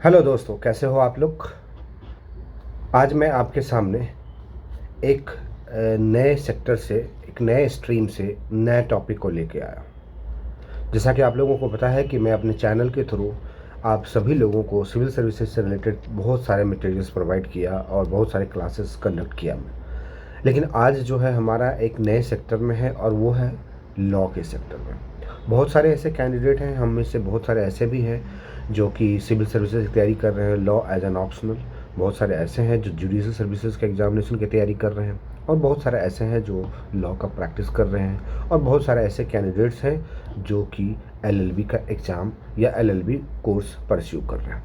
Hello दोस्तों, कैसे हो आप लोग। आज मैं आपके सामने एक नए सेक्टर से, एक नए स्ट्रीम से नए टॉपिक को लेके आया। जैसा कि आप लोगों को पता है कि मैं अपने चैनल के थ्रू आप सभी लोगों को सिविल सर्विसेज से रिलेटेड बहुत सारे मटेरियल्स प्रोवाइड किया और बहुत सारे क्लासेस कंडक्ट किया मैं। लेकिन आज जो है हमारा एक नए सेक्टर में है और वो है लॉ के सेक्टर में। बहुत सारे ऐसे कैंडिडेट हैं, हम में से बहुत सारे ऐसे भी हैं जो कि सिविल सर्विसेज की तैयारी कर रहे हैं लॉ एज एन ऑप्शनल। बहुत सारे ऐसे हैं जो जुडिशल सर्विसेज के एग्जामिनेशन की तैयारी कर रहे हैं और बहुत सारे ऐसे हैं जो लॉ का प्रैक्टिस कर रहे हैं और बहुत सारे ऐसे कैंडिडेट्स हैं जो कि एलएलबी का एग्ज़ाम या एलएलबी कोर्स परस्यू कर रहे हैं।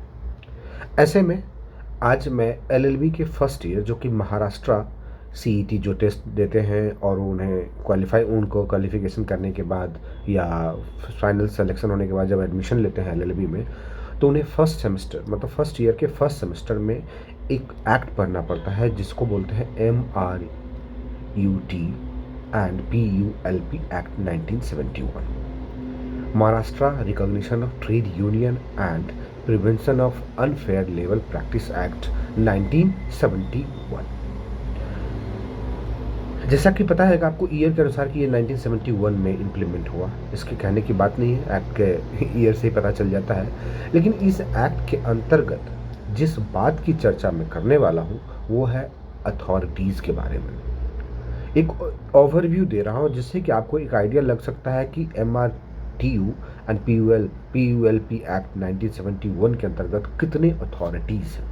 ऐसे में आज मैं एलएलबी के फर्स्ट ईयर जो कि महाराष्ट्र सीईटी जो टेस्ट देते हैं और उनको क्वालिफिकेशन करने के बाद या फाइनल सिलेक्शन होने के बाद जब एडमिशन लेते हैं एलएलबी में, तो उन्हें फर्स्ट सेमेस्टर मतलब फर्स्ट ईयर के फर्स्ट सेमेस्टर में एक एक्ट पढ़ना पड़ता है जिसको बोलते हैं MRUT and PULP act 1971, Maharashtra recognition of trade union and prevention of unfair labour practice act 1971। जैसा कि पता है कि आपको ईयर के अनुसार कि ये 1971 में इम्प्लीमेंट हुआ, इसके कहने की बात नहीं है, एक्ट के ईयर से ही पता चल जाता है। लेकिन इस एक्ट के अंतर्गत जिस बात की चर्चा मैं करने वाला हूँ वो है अथॉरिटीज़ के बारे में। एक ओवरव्यू दे रहा हूँ जिससे कि आपको एक आइडिया लग सकता है कि MRTU एंड PULP एक्ट 1971 के अंतर्गत कितने अथॉरिटीज़ हैं।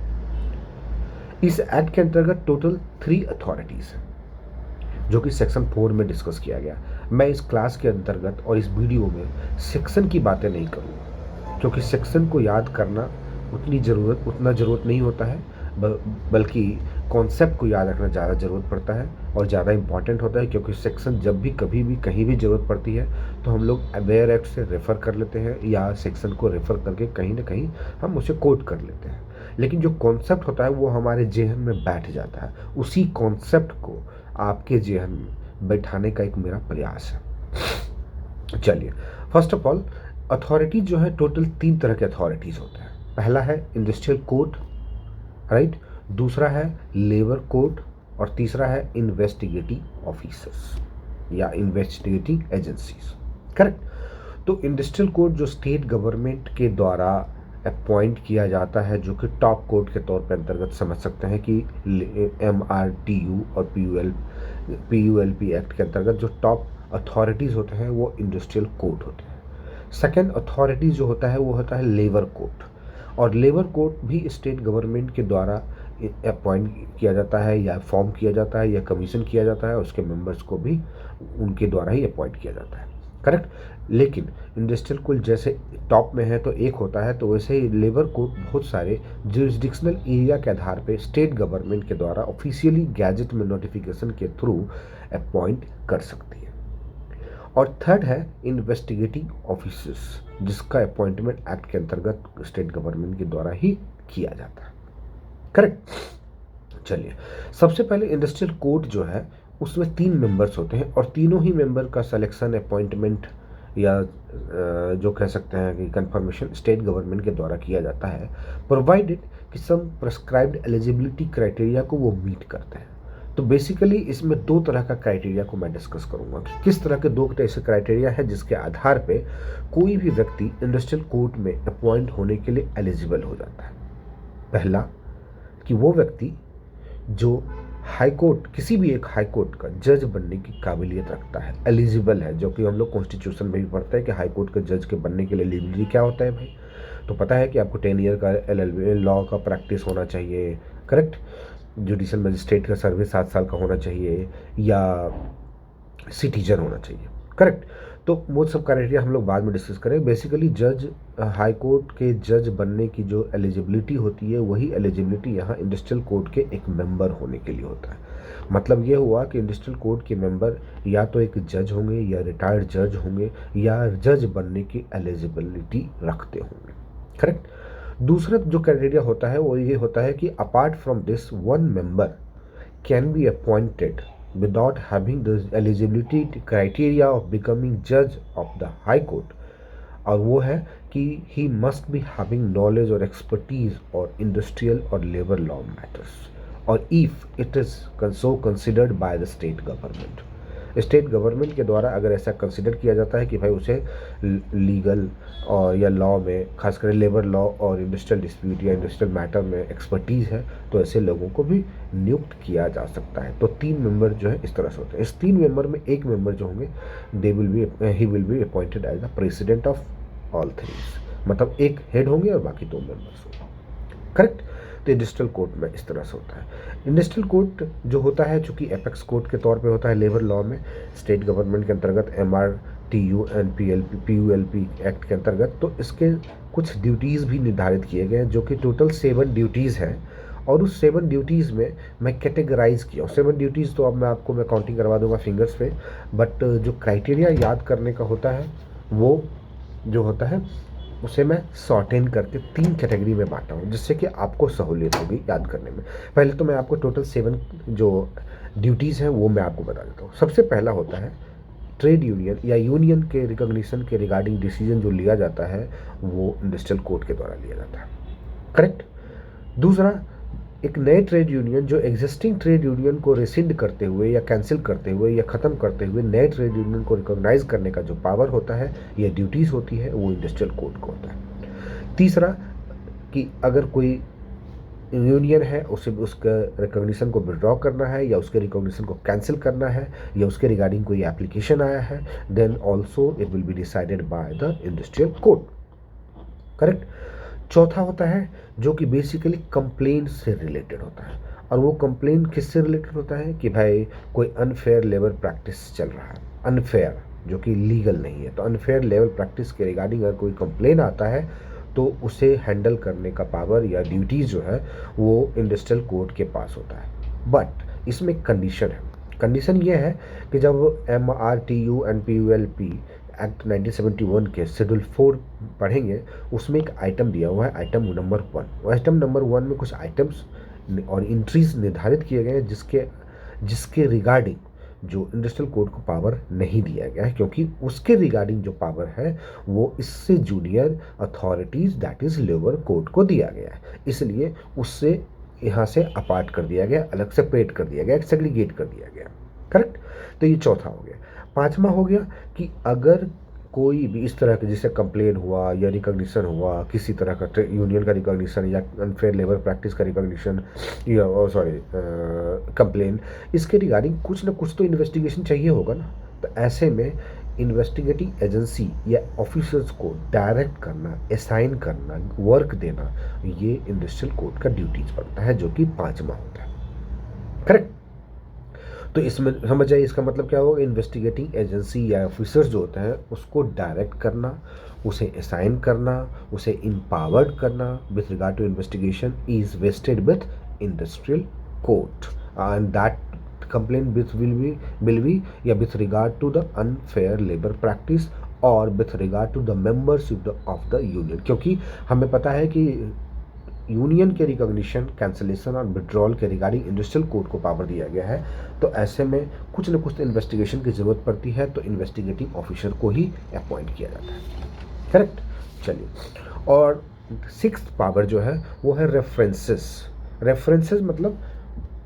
इस एक्ट के अंतर्गत टोटल 3 अथॉरिटीज़ हैं जो कि सेक्शन 4 में डिस्कस किया गया। मैं इस क्लास के अंतर्गत और इस वीडियो में सेक्शन की बातें नहीं करूँगा क्योंकि सेक्शन को याद करना उतना ज़रूरत नहीं होता है, बल्कि कॉन्सेप्ट को याद रखना ज़्यादा ज़रूरत पड़ता है और ज़्यादा इंपॉर्टेंट होता है। क्योंकि सेक्शन जब भी कभी भी कहीं भी ज़रूरत पड़ती है तो हम लोग अवेयर एक्ट से रेफ़र कर लेते हैं या सेक्शन को रेफ़र करके कहीं ना कहीं हम उसे कोट कर लेते हैं। लेकिन जो कॉन्सेप्ट होता है वो हमारे जेहन में बैठ जाता है। उसी कॉन्सेप्ट को आपके जेहन में बैठाने का एक मेरा प्रयास है। चलिए, फर्स्ट ऑफ ऑल अथॉरिटी जो है टोटल 3 तरह के अथॉरिटीज़ होते हैं। पहला है इंडस्ट्रियल कोर्ट, राइट, दूसरा है लेबर कोर्ट और तीसरा है इन्वेस्टिगेटिव ऑफिसर्स या इन्वेस्टिगेटिव एजेंसीज। करेक्ट। तो इंडस्ट्रियल कोर्ट जो स्टेट गवर्नमेंट के द्वारा अपॉइंट किया जाता है, जो कि टॉप कोर्ट के तौर पर अंतर्गत समझ सकते हैं कि MRTU और PULP एक्ट के अंतर्गत जो टॉप अथॉरिटीज़ होते हैं वो इंडस्ट्रियल कोर्ट होते हैं। सेकेंड अथॉरिटी जो होता है वो होता है लेबर कोर्ट, और लेबर कोर्ट भी स्टेट गवर्नमेंट के द्वारा अपॉइंट किया जाता है या फॉर्म किया जाता है या कमीशन किया जाता है, उसके मेंबर्स को भी उनके द्वारा ही अपॉइंट किया जाता है। करेक्ट। लेकिन इंडस्ट्रियल कोर्ट जैसे टॉप में है तो एक होता है, तो वैसे ही लेबर कोर्ट बहुत सारे जुरिस्डिक्शनल एरिया के आधार पे स्टेट गवर्नमेंट के द्वारा ऑफिशियली गैजेट में नोटिफिकेशन के थ्रू अपॉइंट कर सकती है। और थर्ड है इन्वेस्टिगेटिव ऑफिसर्स, जिसका अपॉइंटमेंट एक्ट के अंतर्गत स्टेट गवर्नमेंट के द्वारा ही किया जाता है। करेक्ट। चलिए, सबसे पहले इंडस्ट्रियल कोर्ट जो है उसमें 3 मेंबर्स होते हैं और तीनों ही मेंबर का सिलेक्शन अपॉइंटमेंट या जो कह सकते हैं कि कंफर्मेशन स्टेट गवर्नमेंट के द्वारा किया जाता है, प्रोवाइडेड कि सम प्रेस्क्राइब्ड एलिजिबिलिटी क्राइटेरिया को वो मीट करते हैं। तो बेसिकली इसमें 2 तरह का क्राइटेरिया को मैं डिस्कस करूंगा कि किस तरह के 2 ऐसे क्राइटेरिया है जिसके आधार पे कोई भी व्यक्ति इंडस्ट्रियल कोर्ट में अपॉइंट होने के लिए एलिजिबल हो जाता है। पहला कि वो व्यक्ति जो हाई कोर्ट, किसी भी एक हाई कोर्ट का जज बनने की काबिलियत रखता है, एलिजिबल है, जो कि हम लोग कॉन्स्टिट्यूशन में भी पढ़ते हैं कि हाई कोर्ट के जज के बनने के लिए एलिजिबिलिटी क्या होता है भाई। तो पता है कि आपको 10 ईयर का LLB लॉ का प्रैक्टिस होना चाहिए। करेक्ट। जुडिशल मजिस्ट्रेट का सर्विस 7 साल का होना चाहिए या सिटीजन होना चाहिए। करेक्ट। तो वो सब क्राइटेरिया हम लोग बाद में डिस्कस करें। बेसिकली जज, हाई कोर्ट के जज बनने की जो एलिजिबिलिटी होती है वही एलिजिबिलिटी यहाँ इंडस्ट्रियल कोर्ट के एक मेंबर होने के लिए होता है। मतलब ये हुआ कि इंडस्ट्रियल कोर्ट के मेंबर या तो एक जज होंगे या रिटायर्ड जज होंगे या जज बनने की एलिजिबिलिटी रखते होंगे। करेक्ट। दूसरा जो क्राइटेरिया होता है वो ये होता है कि apart from this one member can be appointed without having the eligibility criteria of becoming judge of the high court और वो है कि he must be having knowledge और एक्सपर्टीज और इंडस्ट्रियल और लेबर लॉ मैटर्स, और if it is so considered by the state government. State government के द्वारा अगर ऐसा कंसिडर किया जाता है कि भाई उसे लीगल और या लॉ में, खासकर लेबर लॉ और इंडस्ट्रियल डिस्प्यूट या इंडस्ट्रियल मैटर में एक्सपर्टीज़ है, तो ऐसे लोगों को भी नियुक्त किया जा सकता है। तो 3 मेंबर जो है इस तरह से होते हैं। इस 3 मेंबर में एक मेंबर जो होंगे he will be appointed as the president of all threes, मतलब एक हेड होंगे और बाकी 2 मेंबर्स होंगे। करेक्ट। तो इंडस्ट्रियल कोर्ट में इस तरह से होता है। इंडस्ट्रियल कोर्ट जो होता है, चूंकि एपेक्स कोर्ट के तौर पे होता है लेबर लॉ में, स्टेट गवर्नमेंट के अंतर्गत MRTU एंड PULP एक्ट के अंतर्गत, तो इसके कुछ ड्यूटीज़ भी निर्धारित किए गए हैं, जो कि टोटल 7 ड्यूटीज़ हैं। और उस 7 ड्यूटीज़ में मैं कैटेगराइज किया हूँ। 7 ड्यूटीज़ तो अब मैं काउंटिंग करवा दूंगा फिंगर्स पे, बट जो क्राइटेरिया याद करने का होता है वो जो होता है उसे मैं सॉर्ट इन करके 3 कैटेगरी में बांटा हूँ, जिससे कि आपको सहूलियत होगी याद करने में। पहले तो मैं आपको टोटल 7 जो ड्यूटीज़ हैं वो मैं आपको बता देता हूँ। सबसे पहला होता है ट्रेड यूनियन या यूनियन के रिकॉग्निशन के रिगार्डिंग डिसीजन जो लिया जाता है वो इंडस्ट्रियल कोर्ट के द्वारा लिया जाता है। करेक्ट। दूसरा, एक नए ट्रेड यूनियन जो एग्जिस्टिंग ट्रेड यूनियन को रिसिंड करते हुए या कैंसिल करते हुए या ख़त्म करते हुए नए ट्रेड यूनियन को रिकॉग्नाइज करने का जो पावर होता है या ड्यूटीज़ होती है वो इंडस्ट्रियल कोड को होता है। तीसरा, कि अगर कोई यूनियन है उसे उसका रिकॉग्निशन को विड्रॉ करना है या उसके रिकॉग्निशन को कैंसिल करना है या उसके रिगार्डिंग कोई एप्लीकेशन आया है, then also it will be decided by the industrial code. Correct. चौथा होता है जो कि बेसिकली कंप्लेंट से रिलेटेड होता है, और वो कंप्लेंट किससे रिलेटेड होता है कि भाई कोई अनफेयर लेबर प्रैक्टिस चल रहा है, अनफेयर जो कि लीगल नहीं है, तो अनफेयर लेबर प्रैक्टिस के रिगार्डिंग अगर कोई कंप्लेन आता है तो उसे हैंडल करने का पावर या ड्यूटीज़ जो है वो इंडस्ट्रियल कोर्ट के पास होता है। बट इसमें एक कंडीशन है। कंडीशन ये है कि जब MRTU एंड PULP एक्ट 1971 के शेड्यूल 4 पढ़ेंगे, उसमें एक आइटम दिया हुआ है, आइटम नंबर 1। आइटम नंबर 1 में कुछ आइटम्स और इंट्रीज निर्धारित किए गए हैं जिसके रिगार्डिंग जो इंडस्ट्रियल कोड को पावर नहीं दिया गया है, क्योंकि उसके रिगार्डिंग जो पावर है वो इससे junior authorities that is labour code को दिया गया है, इसलिए उससे यहाँ से अपार्ट कर दिया गया, अलग सेपरेट कर दिया गया, सेग्रीगेट कर दिया गया। करेक्ट। तो ये चौथा हो गया। पांचवा हो गया कि अगर कोई भी इस तरह के जैसे कंप्लेन हुआ या रिकॉग्निशन हुआ, किसी तरह का यूनियन का रिकॉग्निशन या अनफेयर लेबर प्रैक्टिस का रिकॉग्निशन या कंप्लेन, इसके रिगार्डिंग कुछ ना कुछ तो इन्वेस्टिगेशन चाहिए होगा ना। तो ऐसे में इन्वेस्टिगेटिंग एजेंसी या ऑफिसर्स को डायरेक्ट करना, असाइन करना, वर्क देना, ये इंडस्ट्रियल कोड का ड्यूटीज बनता है, जो कि 5वां होता है। करेक्ट। तो इसमें समझ जाइए इसका मतलब क्या होगा। इन्वेस्टिगेटिंग एजेंसी या ऑफिसर्स जो होते हैं उसको डायरेक्ट करना, उसे असाइन करना, उसे इम्पावर्ड करना with regard to investigation is vested with industrial court, and that complaint will be या with regard to the unfair labour practice और with regard to the membership of the union, क्योंकि हमें पता है कि यूनियन के recognition, cancellation और withdrawal के रिगार्डिंग इंडस्ट्रियल कोड को पावर दिया गया है। तो ऐसे में कुछ न कुछ तो इन्वेस्टिगेशन की ज़रूरत पड़ती है, तो इन्वेस्टिगेटिंग ऑफिसर को ही अपॉइंट किया जाता है। करेक्ट। चलिए, और 6th पावर जो है वो है रेफरेंसेस मतलब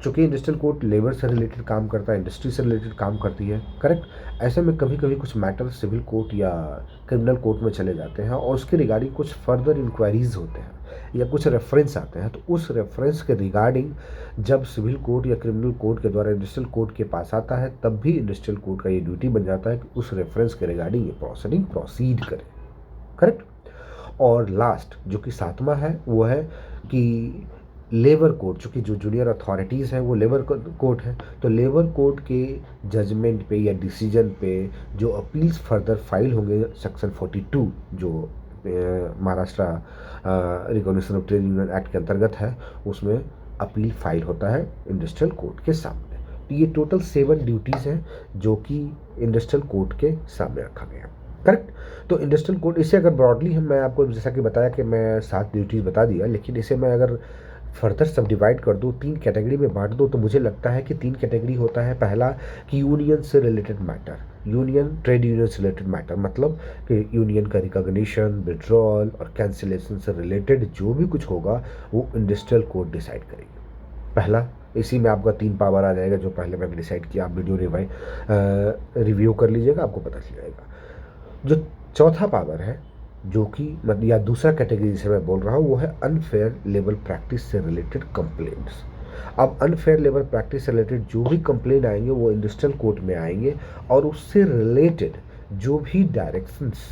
चूँकि इंडस्ट्रियल कोर्ट लेबर से रिलेटेड काम करता है, इंडस्ट्री से रिलेटेड काम करती है। करेक्ट। ऐसे में कभी कभी कुछ मैटर सिविल कोर्ट या क्रिमिनल कोर्ट में चले जाते हैं और उसके रिगार्डिंग कुछ फर्दर इंक्वायरीज होते हैं या कुछ रेफरेंस आते हैं, तो उस रेफरेंस के रिगार्डिंग जब सिविल कोर्ट या क्रिमिनल कोर्ट के द्वारा इंडस्ट्रियल कोर्ट के पास आता है, तब भी इंडस्ट्रियल कोर्ट का ये ड्यूटी बन जाता है कि उस रेफरेंस के रिगार्डिंग ये प्रोसीड करे। करेक्ट। और लास्ट जो कि 7वां है वो है कि लेबर कोर्ट, चूँकि जो जूनियर अथॉरिटीज़ हैं वो लेबर कोर्ट है, तो लेबर कोर्ट के जजमेंट पे या डिसीजन पे जो अपील्स फर्दर फाइल होंगे सेक्शन 42 जो Maharashtra recognition of trade union act के अंतर्गत है, उसमें अपील फाइल होता है इंडस्ट्रियल कोर्ट के सामने। तो ये टोटल 7 ड्यूटीज़ हैं जो कि इंडस्ट्रियल कोर्ट के सामने रखा गया। करेक्ट। तो इंडस्ट्रियल कोर्ट, इसे अगर ब्रॉडली मैं आपको जैसा कि बताया कि मैं 7 ड्यूटीज़ बता दिया, लेकिन इसे मैं अगर फर्दर सब डिवाइड कर दो, 3 कैटेगरी में बांट दो, तो मुझे लगता है कि 3 कैटेगरी होता है। पहला कि यूनियन से related matter, union trade union से रिलेटेड मैटर, मतलब कि यूनियन का रिकॉग्निशन, विड्रॉल और कैंसिलेशन से रिलेटेड जो भी कुछ होगा वो इंडस्ट्रियल कोड डिसाइड करेगी। पहला, इसी में आपका 3 पावर आ जाएगा जो पहले मैंने डिसाइड किया। आप वीडियो रिव्यू कर लीजिएगा, आपको पता चल जाएगा। जो चौथा पावर है, जो कि मतलब या दूसरा कैटेगरी जिसे मैं बोल रहा हूँ, वो है अनफेयर लेबर प्रैक्टिस से रिलेटेड कंप्लेंट्स। अब अनफेयर लेबर प्रैक्टिस से रिलेटेड जो भी कंप्लेंट आएंगे वो इंडस्ट्रियल कोर्ट में आएंगे, और उससे रिलेटेड जो भी डायरेक्शंस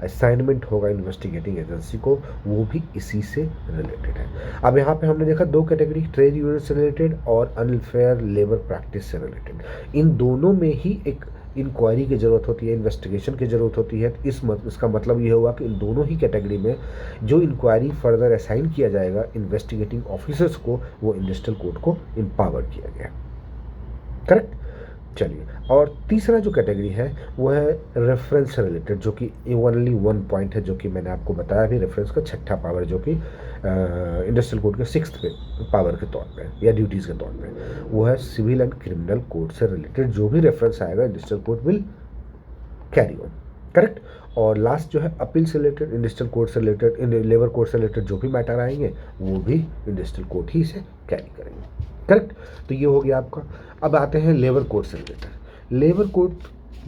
असाइनमेंट होगा इन्वेस्टिगेटिंग एजेंसी को, वो भी इसी से रिलेटेड है। अब यहाँ पे हमने देखा 2 कैटेगरी, ट्रेड यूनियन से रिलेटेड और अनफेयर लेबर प्रैक्टिस से रिलेटेड। इन दोनों में ही एक इंक्वायरी की ज़रूरत होती है, इन्वेस्टिगेशन की ज़रूरत होती है। इसका मतलब ये होगा कि इन दोनों ही कैटेगरी में जो इंक्वायरी फर्दर असाइन किया जाएगा इन्वेस्टिगेटिंग ऑफिसर्स को, वो इंडस्ट्रियल कोर्ट को एम्पावर किया गया। करेक्ट। चलिए, और तीसरा जो कैटेगरी है वो है रेफरेंस से रिलेटेड, जो कि ओनली 1 पॉइंट है, जो कि मैंने आपको बताया भी, रेफरेंस का छठा पावर, जो कि इंडस्ट्रियल कोड के 6th पे पावर के तौर पे या ड्यूटीज़ के तौर पे, वो है सिविल एंड क्रिमिनल कोड से रिलेटेड जो भी रेफरेंस आएगा industrial code will carry on. Correct. और लास्ट जो है अपील से रिलेटेड, इंडस्ट्रियल कोड से रिलेटेड, लेबर कोड से रिलेटेड जो भी मैटर आएंगे वो भी इंडस्ट्रियल कोड ही से कैरी करेंगे। करेक्ट। तो ये हो गया आपका। अब आते हैं लेबर कोड से रिलेटेड। लेबर कोड,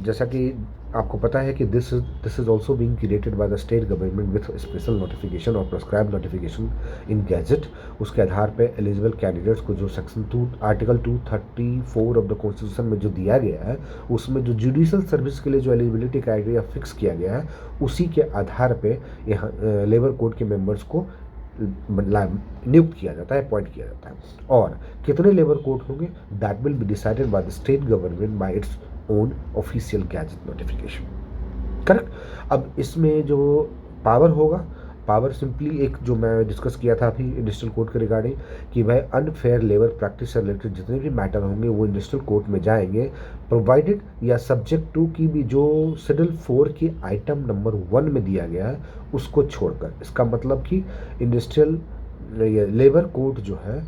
जैसा कि आपको पता है कि this is also being created by the state government with special notification और प्रेस्क्राइब नोटिफिकेशन इन गैजेट। उसके आधार पे एलिजिबल कैंडिडेट्स को जो section 2 article 234 of the constitution में जो दिया गया है, उसमें जो जुडिशियल सर्विस के लिए जो एलिजिबिलिटी क्राइटेरिया फिक्स किया गया है, उसी के आधार पे यहाँ लेबर कोड के मेंबर्स को नियुक्त किया जाता है, अपॉइंट किया जाता है। और कितने लेबर कोड होंगे, that will be decided by the state government by its own official gazette notification. Correct. अब इसमें जो पावर होगा, पावर सिंपली एक जो मैं डिस्कस किया था अभी इंडस्ट्रियल कोड के रिगार्डिंग, कि भाई अनफेयर लेबर प्रैक्टिस से रिलेटेड जितने भी मैटर होंगे वो इंडस्ट्रियल कोर्ट में जाएंगे, प्रोवाइडेड या सब्जेक्ट टू की भी जो शेड्यूल 4 की आइटम नंबर 1 में दिया गया है उसको छोड़कर। इसका मतलब कि इंडस्ट्रियल लेबर कोड जो है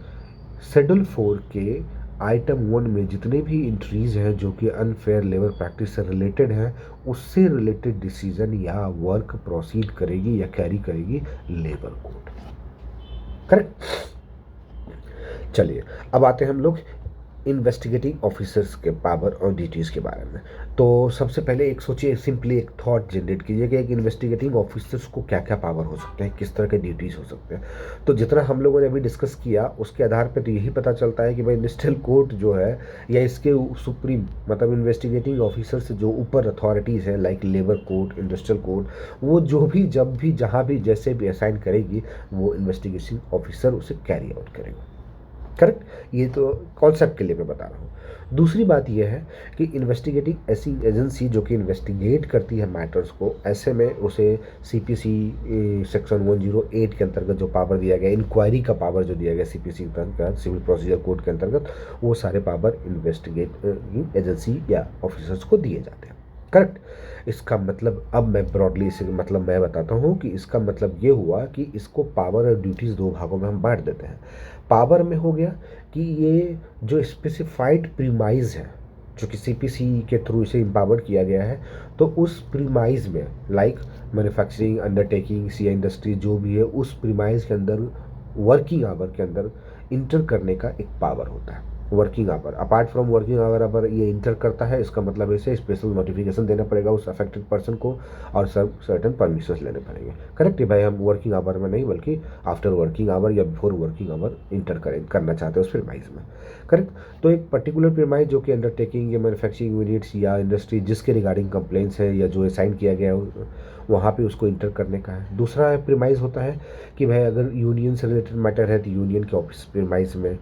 शेड्यूल 4 के आइटम 1 में जितने भी इंट्रीज हैं जो कि अनफेयर लेबर प्रैक्टिस से रिलेटेड हैं, उससे रिलेटेड डिसीजन या वर्क प्रोसीड करेगी या कैरी करेगी लेबर कोड। करेक्ट। चलिए, अब आते हैं हम लोग इन्वेस्टिगेटिंग ऑफिसर्स के पावर और ड्यूटीज़ के बारे में। तो सबसे पहले एक सोचिए, सिंपली एक थॉट जनरेट कीजिए कि एक इन्वेस्टिगेटिंग ऑफिसर्स को क्या क्या पावर हो सकते हैं, किस तरह के ड्यूटीज़ हो सकते हैं। तो जितना हम लोगों ने अभी डिस्कस किया उसके आधार पर तो यही पता चलता है कि भाई इंडस्ट्रियल कोर्ट जो है या इसके सुप्रीम मतलब इन्वेस्टिगेटिंग ऑफिसर्स जो ऊपर अथॉरिटीज़ हैं like labour court, industrial court, वो जो भी जब भी जहाँ भी जैसे भी असाइन करेगी वो इन्वेस्टिगेशन ऑफिसर उसे कैरी आउट करेगा। करेक्ट। ये तो कॉन्सेप्ट के लिए मैं बता रहा हूँ। दूसरी बात यह है कि इन्वेस्टिगेटिंग ऐसी एजेंसी जो कि इन्वेस्टिगेट करती है मैटर्स को, ऐसे में उसे सीपीसी सेक्शन 108 के अंतर्गत जो पावर दिया गया, इंक्वायरी का पावर जो दिया गया सीपीसी के अंतर्गत, सिविल प्रोसीजर कोड के अंतर्गत, वो सारे पावर इन्वेस्टिगेट एजेंसी या ऑफिसर्स को दिए जाते हैं। करेक्ट। इसका मतलब अब मैं ब्रॉडली इसे मतलब मैं बताता हूँ कि इसका मतलब ये हुआ कि इसको पावर और ड्यूटीज़ 2 भागों में हम बांट देते हैं। पावर में हो गया कि ये जो स्पेसिफाइड प्रीमाइज है जो कि सीपीसी के थ्रू इसे एम्पावर किया गया है, तो उस प्रीमाइज में लाइक मैन्युफैक्चरिंग, अंडरटेकिंग, सी इंडस्ट्री जो भी है, उस प्रीमाइज के अंदर वर्किंग आवर के अंदर इंटर करने का एक पावर होता है। Working hour, apart from working hour अगर ये इंटर करता है, इसका मतलब इसे स्पेशल नोटिफिकेशन देना पड़ेगा उस अफेक्टेड पर्सन को और सर्टेन परमिशंस लेने पड़ेंगे। करेक्ट है भाई, हम वर्किंग आवर में नहीं बल्कि आफ्टर वर्किंग आवर या बिफोर वर्किंग आवर इंटर करना चाहते हैं उस प्रीमाइज में। करेक्ट। तो एक पर्टिकुलर प्रीमाइज जो कि अंडरटेकिंग या मैन्युफैक्चरिंग यूनिट्स या इंडस्ट्री जिसके रिगार्डिंग कंप्लेंट्स है या जो असाइन किया गया है वहाँ पे उसको इंटर करने का है। दूसरा प्रीमाइज होता है कि भाई अगर यूनियन से रिलेटेड मैटर है तो यूनियन के ऑफिस प्रीमाइज में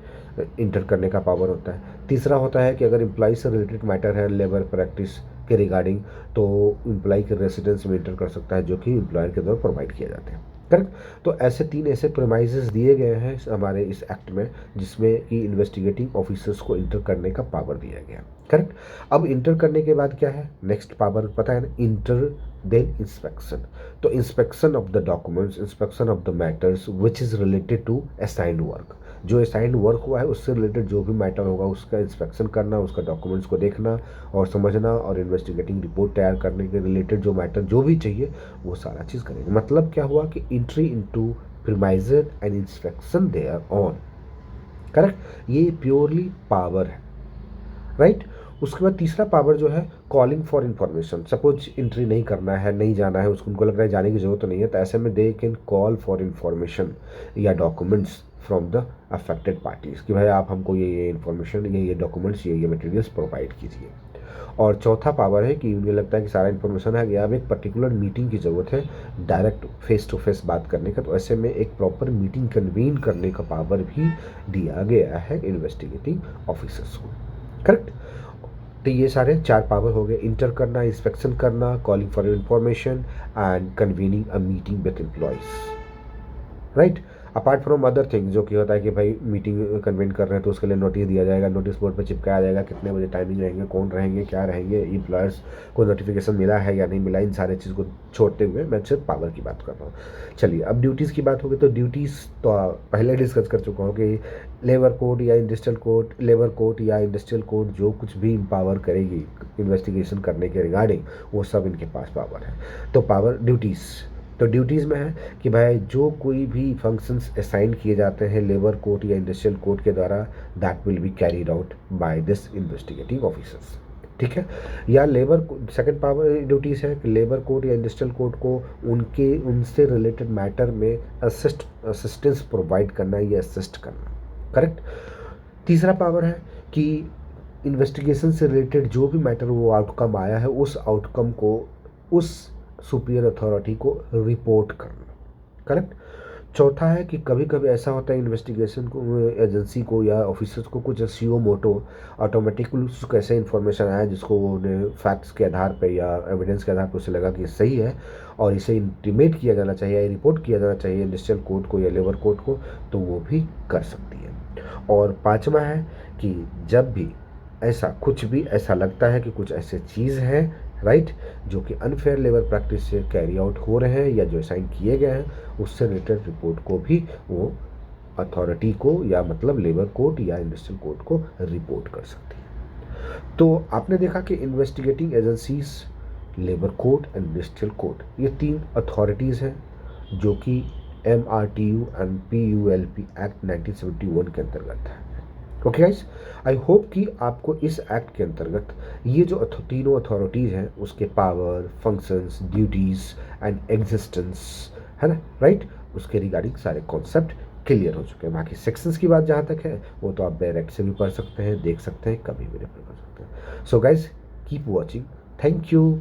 इंटर करने का पावर होता है। तीसरा होता है कि अगर एम्प्लॉय से रिलेटेड मैटर है लेबर प्रैक्टिस के रिगार्डिंग, तो एम्प्लॉय के रेसिडेंस में इंटर कर सकता है जो कि एम्प्लॉयर के द्वारा प्रोवाइड किया जाते हैं। करेक्ट। तो ऐसे 3 ऐसे प्रीमाइजेस दिए गए हैं हमारे इस एक्ट में जिसमें कि इन्वेस्टिगेटिंग ऑफिसर्स को इंटर करने का पावर दिया गया। करेक्ट। अब इंटर करने के बाद क्या है नेक्स्ट पावर पता है ना, इंटर देन इंस्पेक्शन। तो inspection of the documents, inspection of the matters which is related to assigned work. जो असाइंड वर्क हुआ है उससे रिलेटेड जो भी मैटर होगा उसका इंस्पेक्शन करना, उसका डॉक्यूमेंट्स को देखना और समझना और इन्वेस्टिगेटिंग रिपोर्ट तैयार करने के रिलेटेड जो मैटर जो भी चाहिए वो सारा चीज़ करेंगे। मतलब क्या हुआ कि entry into premises and inspection thereon, correct, ये प्योरली पावर है, राइट। उसके बाद तीसरा पावर जो है calling for information. Suppose entry नहीं करना है, नहीं जाना है उसको, उनको लग रहा है जाने की जरूरत तो नहीं है, तो ऐसे में they can call for information या documents from the affected parties कि भाई आप हमको ये इन्फॉर्मेशन, ये डॉक्यूमेंट्स, ये मटेरियल्स प्रोवाइड कीजिए। और चौथा पावर है कि उन्हें लगता है कि सारा इन्फॉर्मेशन आ गया, अब एक पर्टिकुलर मीटिंग की ज़रूरत है डायरेक्ट फेस टू फेस बात करने का, तो ऐसे में एक प्रॉपर मीटिंग कन्वीन करने का पावर भी दिया गया है इन्वेस्टिगेटिंग ऑफिसर्स को, करेक्ट। तो ये सारे 4 पावर हो गए, इंटर करना, इंस्पेक्शन करना, calling for information and convening a meeting with employees, right. Apart from other thing जो कि होता है कि भाई मीटिंग कन्वेन कर रहे हैं तो उसके लिए नोटिस दिया जाएगा, नोटिस बोर्ड पर चिपकाया जाएगा, कितने बजे टाइमिंग रहेंगे, कौन रहेंगे, क्या रहेंगे, एम्प्लॉयर्स को नोटिफिकेशन मिला है या नहीं मिला, इन सारे चीज़ को छोड़ते हुए मैं सिर्फ पावर की बात कर रहा हूँ। चलिए अब ड्यूटीज़ की बात होगी तो ड्यूटीज़ तो पहले डिस्कस कर चुका हूँ कि लेबर कोड या इंडस्ट्रियल कोड, लेबर कोड या इंडस्ट्रियल कोड जो कुछ भी पावर करेगी इन्वेस्टिगेशन करने के रिगार्डिंग वो सब इनके पास पावर है। तो पावर ड्यूटीज़, तो ड्यूटीज़ में है कि भाई जो कोई भी फंक्शंस असाइन किए जाते हैं लेबर कोर्ट या इंडस्ट्रियल कोर्ट के द्वारा that will be carried out by this investigating officers, ठीक है। या लेबर सेकंड पावर ड्यूटीज़ है कि लेबर कोर्ट या इंडस्ट्रियल कोर्ट को उनसे रिलेटेड मैटर में असिस्टेंस प्रोवाइड करना या असिस्ट करना, करेक्ट। तीसरा पावर है कि इन्वेस्टिगेशन से रिलेटेड जो भी मैटर वो आउटकम आया है उस आउटकम को उस सुपीरियर अथॉरिटी को रिपोर्ट करना, करेक्ट। चौथा है कि कभी कभी ऐसा होता है इन्वेस्टिगेशन को एजेंसी को या ऑफिसर्स को कुछ सीओ मोटो ऑटोमेटिकली उसको ऐसे इन्फॉर्मेशन आया जिसको उन्हें फैक्ट्स के आधार पे या एविडेंस के आधार पर उसे लगा कि सही है और इसे इंटीमेट किया जाना चाहिए या रिपोर्ट किया जाना चाहिए इंडस्ट्रियल कोर्ट को या लेबर कोर्ट को, तो वो भी कर सकती है। और पांचवा है कि जब भी ऐसा कुछ भी ऐसा लगता है कि कुछ ऐसे चीज़ है, राइट, जो कि अनफेयर लेबर प्रैक्टिस से कैरी आउट हो रहे हैं या जो असाइन किए गए हैं उससे रिलेटेड रिपोर्ट को भी वो अथॉरिटी को या मतलब लेबर कोर्ट या इंडस्ट्रियल कोर्ट को रिपोर्ट कर सकती है। तो आपने देखा कि investigating agencies, labour court and industrial court, ये 3 अथॉरिटीज़ हैं जो कि MRTU एंड PULP एक्ट 1971 के अंतर्गत है। ओके गाइस, आई होप कि आपको इस एक्ट के अंतर्गत ये जो तीनों अथॉरिटीज़ हैं उसके power, functions, duties and existence है ना, राइट, उसके रिगार्डिंग सारे कॉन्सेप्ट क्लियर हो चुके हैं। बाकी सेक्शंस की बात जहाँ तक है वो तो आप डायरेक्ट से भी पढ़ सकते हैं, देख सकते हैं, कभी भी रेफर कर सकते हैं। So guys keep watching, thank you.